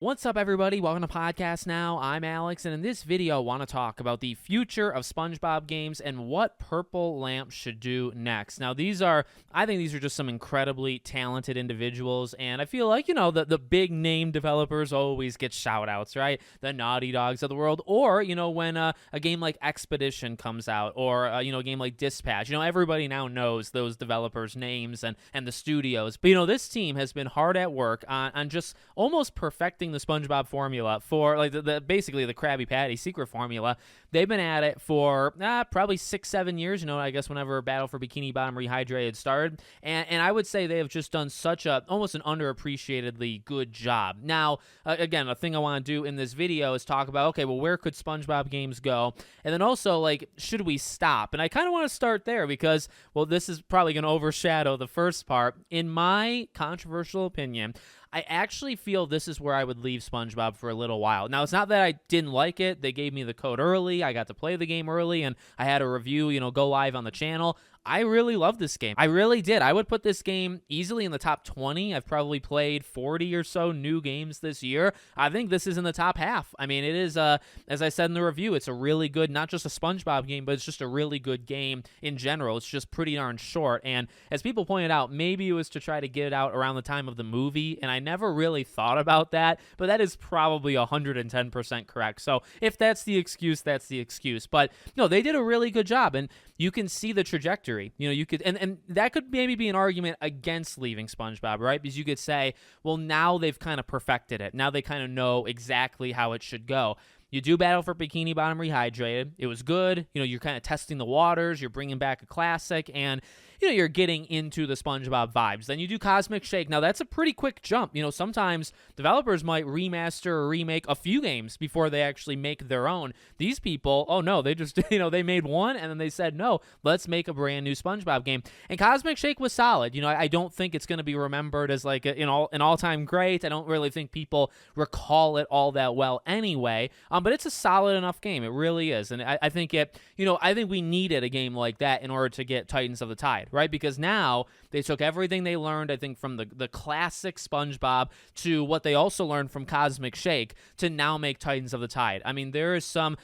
What's up, everybody? Welcome to Podcast Now. I'm Alex, and in this video, I want to talk about the future of SpongeBob games and what Purple Lamp should do next. Now, I think these are just some incredibly talented individuals, and I feel like, the big name developers always get shout-outs, right? The Naughty Dogs of the world, or, when a game like Expedition comes out, or, a game like Dispatch. Everybody now knows those developers' names and the studios. But, this team has been hard at work on just almost perfecting the SpongeBob formula for like basically the Krabby Patty secret formula. They've been at it for probably 6-7 years, I guess whenever Battle for Bikini Bottom Rehydrated started. And I would say they have just done such almost an underappreciatedly good job. Now, again, a thing I want to do in this video is talk about, okay, well, where could SpongeBob games go? And then also, like, should we stop? And I kind of want to start there because, well, this is probably going to overshadow the first part. In my controversial opinion, I actually feel this is where I would leave SpongeBob for a little while. Now, it's not that I didn't like it. They gave me the code early. I got to play the game early, and I had a review, go live on the channel. I really love this game. I really did. I would put this game easily in the top 20. I've probably played 40 or so new games this year. I think this is in the top half. I mean, it is, as I said in the review, it's a really good, not just a SpongeBob game, but it's just a really good game in general. It's just pretty darn short. And as people pointed out, maybe it was to try to get it out around the time of the movie, and I never really thought about that, but that is probably 110% correct. So if that's the excuse, that's the excuse. But no, they did a really good job, and you can see the trajectory. You could, and that could maybe be an argument against leaving SpongeBob, right? Because you could say, well, now they've kind of perfected it. Now they kind of know exactly how it should go. You do Battle for Bikini Bottom Rehydrated. It was good. You're kind of testing the waters. You're bringing back a classic, and you're getting into the SpongeBob vibes. Then you do Cosmic Shake. Now, that's a pretty quick jump. Sometimes developers might remaster or remake a few games before they actually make their own. These people, oh no, they just, they made one, and then they said, no, let's make a brand new SpongeBob game. And Cosmic Shake was solid. I don't think it's going to be remembered as like an all-time great. I don't really think people recall it all that well anyway. But it's a solid enough game. It really is. And I think I think we needed a game like that in order to get Titans of the Tide, right? Because now they took everything they learned, I think, from the classic SpongeBob to what they also learned from Cosmic Shake to now make Titans of the Tide. I mean, there's some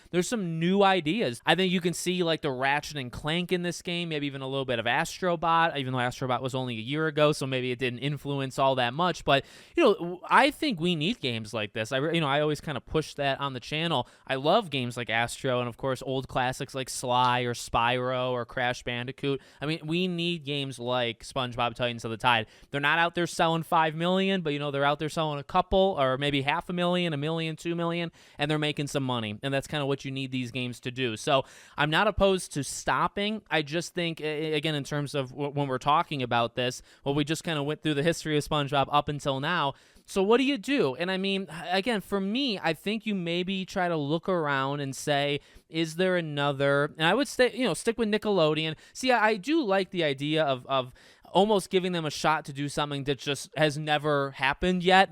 new ideas. I think you can see like the Ratchet and Clank in this game, maybe even a little bit of Astrobot, even though Astrobot was only a year ago, so maybe it didn't influence all that much. But, I think we need games like this. I always kind of push that on the channel. I love games like Astro and, of course, old classics like Sly or Spyro or Crash Bandicoot. I mean, we need games like SpongeBob Titans of the Tide. They're not out there selling 5 million, but, they're out there selling a couple or maybe 500,000, 1 million, 2 million, and they're making some money. And that's kind of what you need these games to do. So I'm not opposed to stopping. I just think, again, in terms of when we're talking about this, well, we just kind of went through the history of SpongeBob up until now. So what do you do? And I mean, again, for me, I think you maybe try to look around and say, is there another? And I would stick with Nickelodeon. See, I do like the idea of almost giving them a shot to do something that just has never happened yet.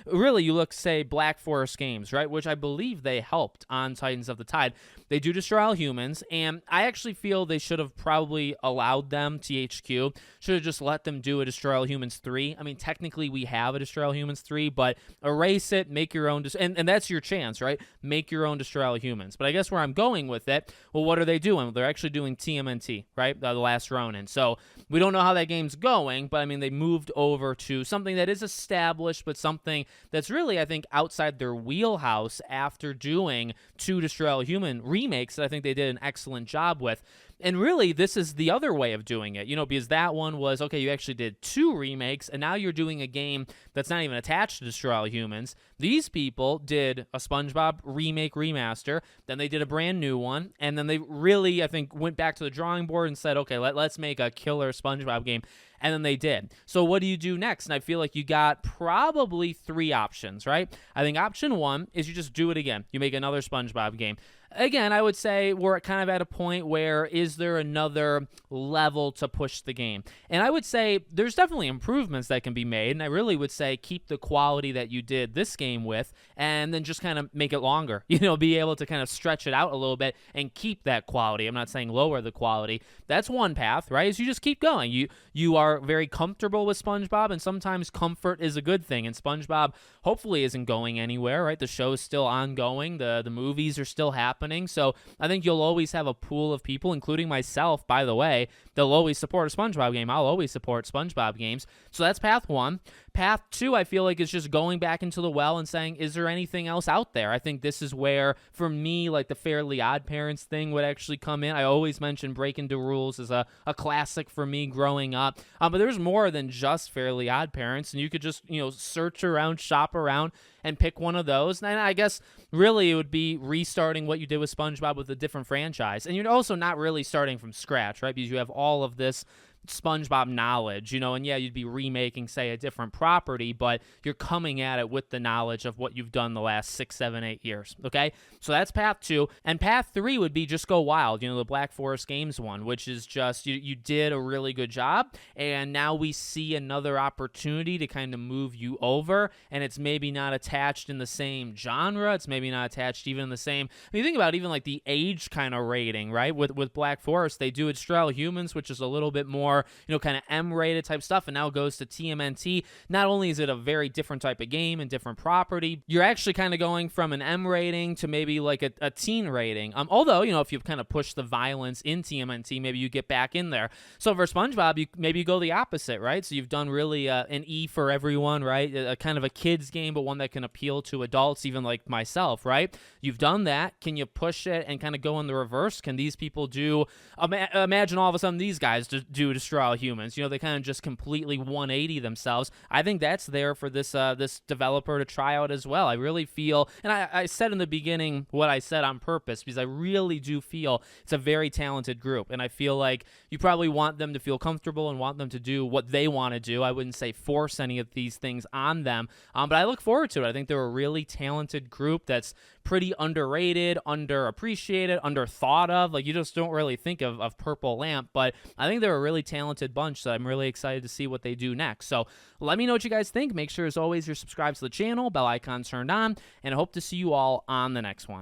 Really, you look, say, Black Forest Games, right? Which I believe they helped on Titans of the Tide. They do Destroy All Humans, and I actually feel they should have probably allowed them, THQ, should have just let them do a Destroy All Humans 3. I mean, technically we have a Destroy All Humans 3, but erase it, make your own, and that's your chance, right? Make your own Destroy All Humans. But I guess where I'm going with it, well, what are they doing? They're actually doing TMNT, right? The Last Ronin. So we don't know how that game's going, but I mean, they moved over to something that is established, but something that's really, I think, outside their wheelhouse after doing 2 Destroy All Human remakes that I think they did an excellent job with. And really, this is the other way of doing it, because that one was, okay, you actually did 2 remakes, and now you're doing a game that's not even attached to Destroy All Humans. These people did a SpongeBob remake remaster, then they did a brand new one, and then they really, I think, went back to the drawing board and said, okay, let's make a killer SpongeBob game. And then they did. So what do you do next? And I feel like you got probably 3 options, right? I think option 1 is you just do it again. You make another SpongeBob game. again, I would say we're kind of at a point where is there another level to push the game? And I would say there's definitely improvements that can be made. And I really would say keep the quality that you did this game with and then just kind of make it longer, be able to kind of stretch it out a little bit and keep that quality. I'm not saying lower the quality. That's one path, right? Is you just keep going. You are very comfortable with SpongeBob, and sometimes comfort is a good thing. And SpongeBob hopefully isn't going anywhere, right? The show is still ongoing. The movies are still happening. So I think you'll always have a pool of people, including myself, by the way, they'll always support a SpongeBob game. I'll always support SpongeBob games. So that's path one. Path two, I feel like, is just going back into the well and saying, is there anything else out there? I think this is where, for me, like the Fairly Odd Parents thing would actually come in. I always mention Breaking the Rules as a classic for me growing up. But there's more than just Fairly Odd Parents, and you could just, search around, shop around, and pick one of those. And I guess really it would be restarting what you did with SpongeBob with a different franchise. And you're also not really starting from scratch, right? Because you have all of this SpongeBob knowledge, and yeah, you'd be remaking, say, a different property, but you're coming at it with the knowledge of what you've done the last 6, 7, 8 years, okay? So that's path two. And path three would be just go wild, the Black Forest Games one, which is just, you did a really good job, and now we see another opportunity to kind of move you over, and it's maybe not attached in the same genre, it's maybe not attached even in the same, I mean, think about even like the age kind of rating, right? With Black Forest, they do It's Humans, which is a little bit more, kind of M-rated type stuff, and now it goes to TMNT. Not only is it a very different type of game and different property, you're actually kind of going from an M rating to maybe like a teen rating. Although, if you've kind of pushed the violence in TMNT, maybe you get back in there. So for SpongeBob, maybe you go the opposite, right? So you've done really an E for everyone, right? A kind of a kid's game, but one that can appeal to adults, even like myself, right? You've done that. Can you push it and kind of go in the reverse? Can these people do, imagine all of a sudden these guys do Destroy All Humans. They kind of just completely 180 themselves. I think that's there for this developer to try out as well. I really feel, and I said in the beginning what I said on purpose, because I really do feel it's a very talented group, and I feel like you probably want them to feel comfortable and want them to do what they want to do. I wouldn't say force any of these things on them, but I look forward to it. I think they're a really talented group that's pretty underrated, underappreciated, underthought of. Like, you just don't really think of Purple Lamp, but I think they're a really talented bunch, so I'm really excited to see what they do next. So let me know what you guys think. Make sure, as always, you're subscribed to the channel, bell icon turned on, and I hope to see you all on the next one.